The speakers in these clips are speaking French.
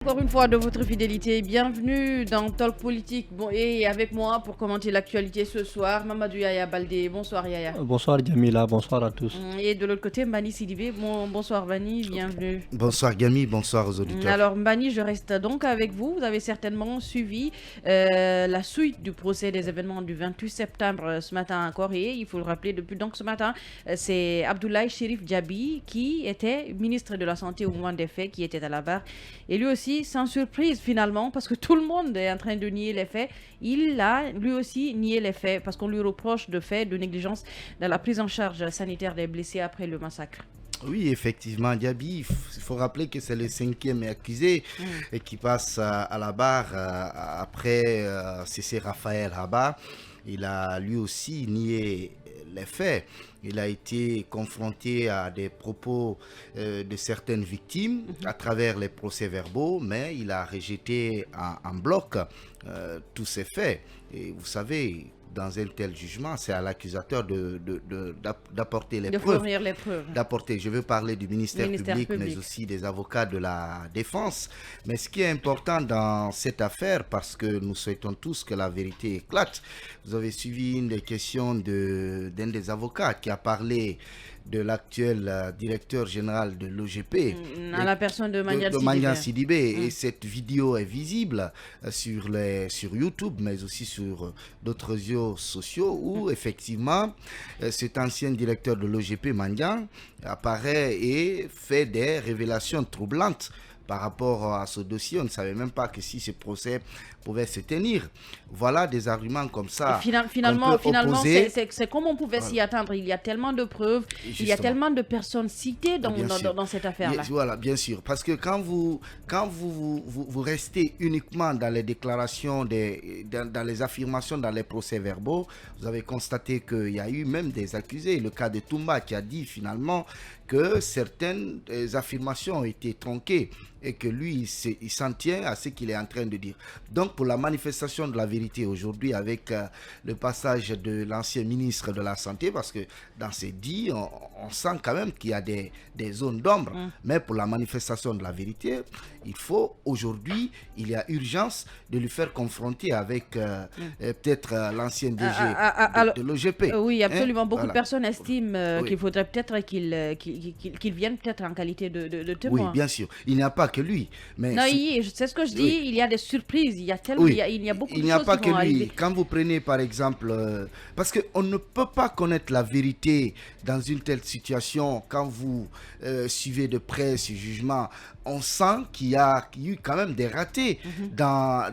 Encore une fois de votre fidélité, bienvenue dans Talk Politique. Bon, et avec moi pour commenter l'actualité ce soir, Mamadou Yaya Baldé. Bonsoir Yaya. Bonsoir Djamila, bonsoir à tous. Et de l'autre côté, Mbani Sidibé. Bonsoir Mbani, bienvenue. Bonsoir Gami, bonsoir aux auditeurs. Alors Mbani, je reste donc avec vous. Vous avez certainement suivi la suite du procès des événements du 28 septembre ce matin encore. Et il faut le rappeler, depuis donc ce matin, c'est Abdoulaye Chérif Diaby qui était ministre de la Santé au moment des faits, qui était à la barre. Et lui aussi, sans surprise finalement, parce que tout le monde est en train de nier les faits, il a lui aussi nié les faits, parce qu'on lui reproche de faits de négligence dans la prise en charge sanitaire des blessés après le massacre. Oui, effectivement, Diaby, il faut rappeler que c'est le 5e accusé et qui passe à la barre après CC Raphaël Rabat. Il a lui aussi nié les faits. Il a été confronté à des propos de certaines victimes à travers les procès-verbaux, mais il a rejeté en bloc tous ces faits. Et vous savez, dans un tel jugement, c'est à l'accusateur d'apporter les preuves. Fournir les preuves. Je veux parler du ministère public, mais aussi des avocats de la défense. Mais ce qui est important dans cette affaire, parce que nous souhaitons tous que la vérité éclate, vous avez suivi une des questions d'un des avocats qui a parlé de l'actuel directeur général de l'OGP, à la personne de Mandian Sidibé. Et cette vidéo est visible sur YouTube, mais aussi sur d'autres réseaux sociaux, où effectivement cet ancien directeur de l'OGP, Mandian, apparaît et fait des révélations troublantes par rapport à ce dossier. On ne savait même pas que si ce procès pouvait se tenir. Voilà des arguments comme ça. Finalement, c'est comme on pouvait s'y attendre. Il y a tellement de preuves, il y a tellement de personnes citées dans cette affaire-là. Voilà, bien sûr. Parce que quand vous restez uniquement dans les déclarations, dans les affirmations, dans les procès-verbaux, vous avez constaté qu'il y a eu même des accusés. Le cas de Toumba qui a dit finalement que certaines affirmations ont été tronquées et que lui, il s'en tient à ce qu'il est en train de dire. Donc, pour la manifestation de la vérité aujourd'hui, avec le passage de l'ancien ministre de la Santé, parce que dans ces dits, on sent quand même qu'il y a des zones d'ombre, mais pour la manifestation de la vérité, il faut aujourd'hui, il y a urgence de lui faire confronter avec peut-être l'ancien DG de l'OGP. Oui, absolument. Beaucoup de personnes estiment qu'il faudrait peut-être qu'il vienne peut-être en qualité de témoin. Oui, bien sûr. Il n'y a pas que lui. Mais non, c'est ce que je dis, il y a des surprises, il y a tellement, il y a beaucoup de choses qui vont arriver. Il n'y a pas que lui. Quand vous prenez par exemple, parce qu'on ne peut pas connaître la vérité dans une telle situation, quand vous suivez de près ce jugement, on sent qu'il y a eu quand même des ratés dans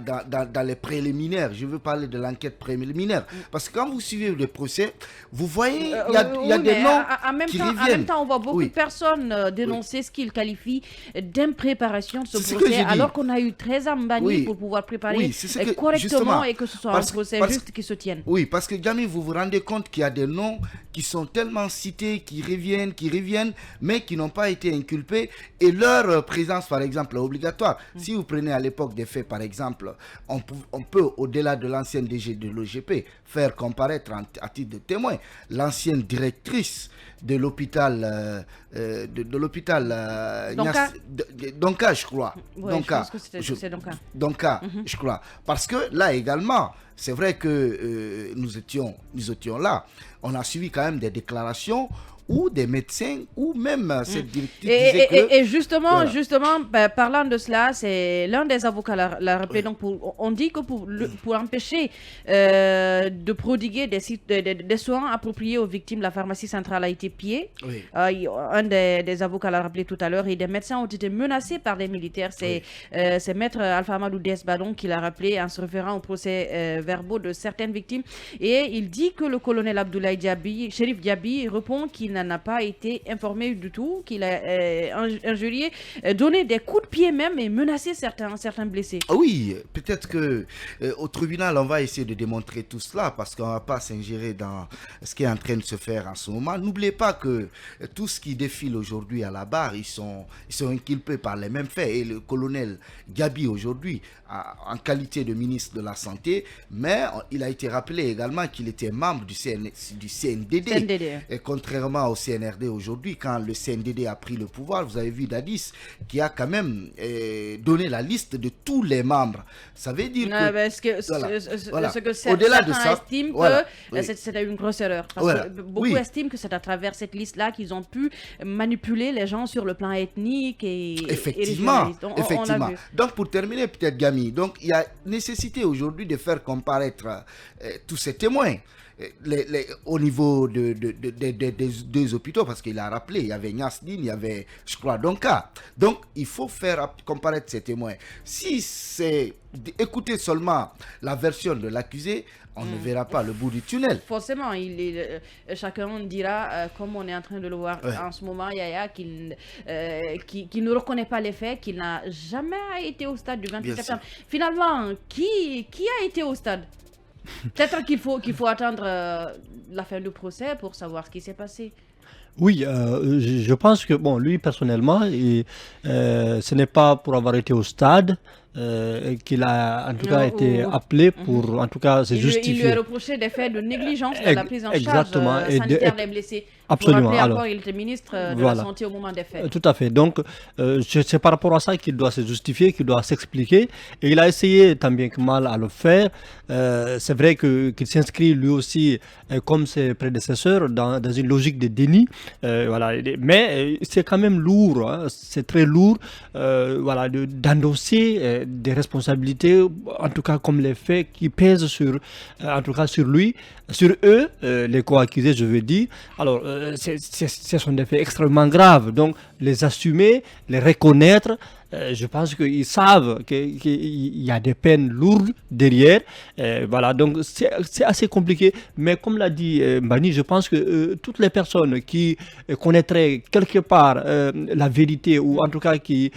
les préliminaires. Je veux parler de l'enquête préliminaire. Parce que quand vous suivez le procès, vous voyez, il y a des noms qui reviennent. En même temps, on voit beaucoup de personnes dénoncer ce qu'ils qualifient d'impréparation de ce procès, alors qu'on a eu 13 ans bannis pour pouvoir préparer correctement et que ce soit un procès juste qui se tienne. Oui, parce que Gami, vous vous rendez compte qu'il y a des noms qui sont tellement cités, qui reviennent, mais qui n'ont pas été inculpés, et leur présence, par exemple, est obligatoire. Si vous prenez à l'époque des faits, par exemple, on peut, au-delà de l'ancienne DG de l'OGP, faire comparaître à titre de témoin l'ancienne directrice de l'hôpital Donka, je crois. Oui, Donka. C'est Donka. Donka, je crois. Parce que là également, c'est vrai que nous étions là. On a suivi quand même des déclarations ou des médecins, ou même cette directive disait que... Et justement, parlant de cela, c'est l'un des avocats l'a rappelé. Donc on dit que pour empêcher de prodiguer des soins appropriés aux victimes, la pharmacie centrale a été pillée. Un des avocats l'a rappelé tout à l'heure, et des médecins ont été menacés par des militaires. C'est Maître Alpha Amadou Desbadon qui l'a rappelé en se référant au procès verbaux de certaines victimes. Et il dit que le colonel Abdoulaye Chérif Diaby répond qu'il n'en a pas été informé du tout, qu'il a injurié, donné des coups de pied même et menacé certains blessés. Oui, peut-être que au tribunal, on va essayer de démontrer tout cela, parce qu'on ne va pas s'ingérer dans ce qui est en train de se faire en ce moment. N'oubliez pas que tout ce qui défile aujourd'hui à la barre, ils sont inculpés par les mêmes faits. Et le colonel Gabi aujourd'hui, en qualité de ministre de la Santé, mais il a été rappelé également qu'il était membre du CNDD. Et contrairement au CNRD aujourd'hui, quand le CNDD a pris le pouvoir, vous avez vu Dadis qui a quand même donné la liste de tous les membres. Ça veut dire ce que au-delà de certains ça, estiment que c'était une grosse erreur. Parce que beaucoup estiment que c'est à travers cette liste-là qu'ils ont pu manipuler les gens sur le plan ethnique et effectivement. On Donc pour terminer peut-être Gami, donc il y a nécessité aujourd'hui de faire comparaître tous ces témoins. Au niveau des deux hôpitaux, parce qu'il a rappelé, il y avait Niasdine, il y avait, je crois, Donka. Donc, il faut faire comparaître ces témoins. Si c'est écouter seulement la version de l'accusé, on ne verra pas le bout du tunnel. Forcément, chacun dira, comme on est en train de le voir en ce moment, Yaya, qu'il ne reconnaît pas les faits, qu'il n'a jamais été au stade du 28 septembre. Finalement, qui a été au stade? Peut-être qu'il faut attendre la fin du procès pour savoir ce qui s'est passé. Oui, je pense que, bon, lui, personnellement, ce n'est pas pour avoir été au stade qu'il a, en tout cas, été appelé pour, en tout cas, se justifier. Il lui a reproché des faits de négligence de la prise en charge sanitaire des blessés. Absolument. Pour rappeler encore, il était ministre de la Santé au moment des faits. Tout à fait. Donc, c'est par rapport à ça qu'il doit se justifier, qu'il doit s'expliquer. Et il a essayé tant bien que mal à le faire. C'est vrai qu'il s'inscrit lui aussi, comme ses prédécesseurs, dans une logique de déni. Voilà. Mais c'est quand même lourd. Hein. C'est très lourd voilà, d'endosser des responsabilités, en tout cas comme les faits qui pèsent en tout cas sur lui, sur eux, les co-accusés, je veux dire. Alors, ce sont des faits extrêmement graves. Donc, les assumer, les reconnaître, je pense qu'ils savent qu'il y a des peines lourdes derrière. Voilà, donc c'est assez compliqué. Mais comme l'a dit Mbani, je pense que toutes les personnes qui connaîtraient quelque part la vérité, ou en tout cas qui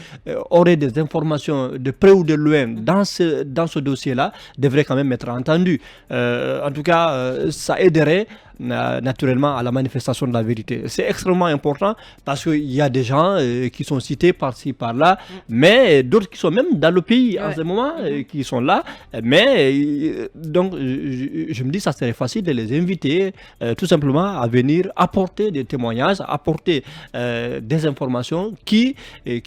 auraient des informations de près ou de loin dans ce dossier-là, devraient quand même être entendues. En tout cas, ça aiderait naturellement à la manifestation de la vérité. C'est extrêmement important parce qu'il y a des gens qui sont cités par-ci, par-là, mais d'autres qui sont même dans le pays en ce moment, qui sont là. Mais donc, je me dis, ça serait facile de les inviter tout simplement à venir apporter des témoignages, apporter des informations qui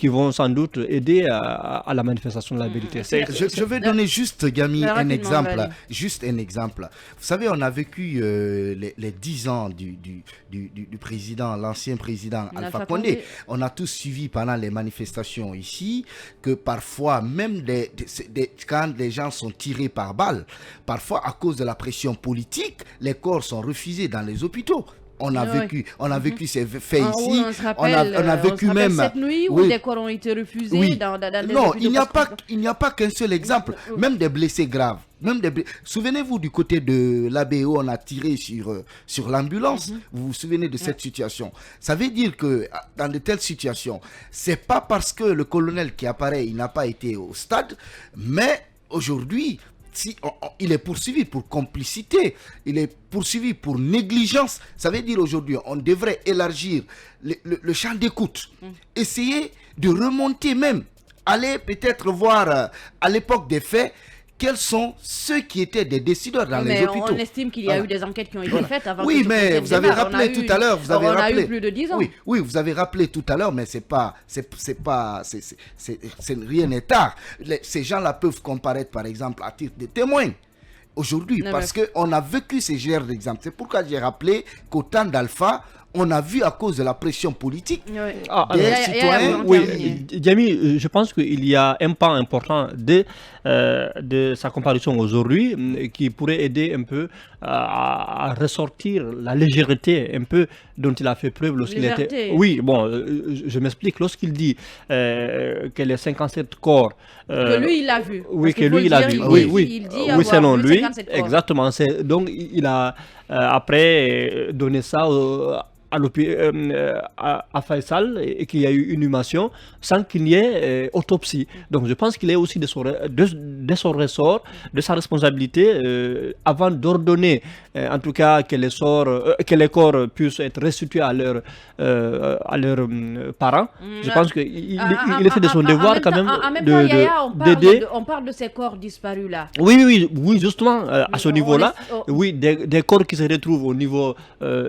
vont sans doute aider à la manifestation de la vérité. Je vais donner juste, Gami, un exemple. Juste un exemple. Vous savez, on a vécu les 10 ans du président, l'ancien président Alpha Condé. On a tous suivi pendant les manifestations ici que parfois, même quand les gens sont tirés par balle, parfois à cause de la pression politique, les corps sont refusés dans les hôpitaux. On a vécu ces faits ici. On a vécu même cette nuit où des corps ont été refusés dans des non, il n'y a pas qu'un seul exemple. Même des blessés graves. Souvenez-vous du côté de l'ABO, on a tiré sur l'ambulance. Vous vous souvenez de cette situation? Ça veut dire que dans de telles situations, c'est pas parce que le colonel qui apparaît, il n'a pas été au stade, mais aujourd'hui, il est poursuivi pour complicité, il est poursuivi pour négligence. Ça veut dire aujourd'hui, on devrait élargir le champ d'écoute, essayer de remonter même, aller peut-être voir à l'époque des faits, quels sont ceux qui étaient des décideurs dans les hôpitaux. On estime qu'il y a eu des enquêtes qui ont été faites avant. Oui, mais vous avez rappelé tout à l'heure. On a eu plus de 10 ans. Oui, vous avez rappelé tout à l'heure, mais rien n'est tard. Ces gens-là peuvent comparaître, par exemple, à titre de témoins. Aujourd'hui, parce qu'on a vécu ces genres d'exemples. C'est pourquoi j'ai rappelé qu'au temps d'Alpha, on a vu à cause de la pression politique des citoyens. Oui, Djami, je pense qu'il y a un pas important de sa comparution aujourd'hui qui pourrait aider un peu à ressortir la légèreté un peu dont il a fait preuve lorsqu'il était... Oui, bon, je m'explique. Lorsqu'il dit que les 57 corps... que lui, il l'a vu. Oui, que lui, il a vu. Oui, selon lui. Exactement. Donc, il a après donné ça à Faisal, et qu'il y a eu inhumation sans qu'il y ait autopsie. Donc je pense qu'il est aussi de de son ressort, de sa responsabilité, avant d'ordonner, en tout cas, que les corps puissent être restitués à leurs parents. Je pense qu'il est fait de son devoir quand même En même temps, Yaya, d'aider. on parle de ces corps disparus là. Oui, justement, à ce niveau-là, oui, des corps qui se retrouvent au niveau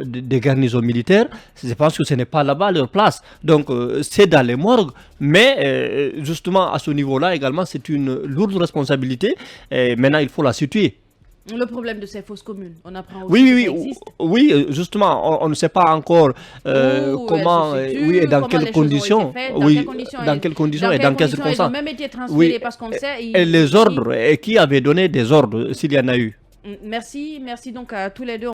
des garnisons militaires, je pense que ce n'est pas là-bas leur place. Donc, c'est dans les morgues, mais justement, à ce niveau-là également, c'est une lourde responsabilité. Et maintenant, il faut la situer. Le problème de ces fausses communes, on apprend aussi que ça existe. Oui, justement, on ne sait pas encore comment, et dans quelles conditions, dans quelles conditions et dans quelles circonstances. Ils ont même été transférés parce qu'on sait. Et les ordres, et qui avait donné des ordres, s'il y en a eu. Merci donc à tous les deux.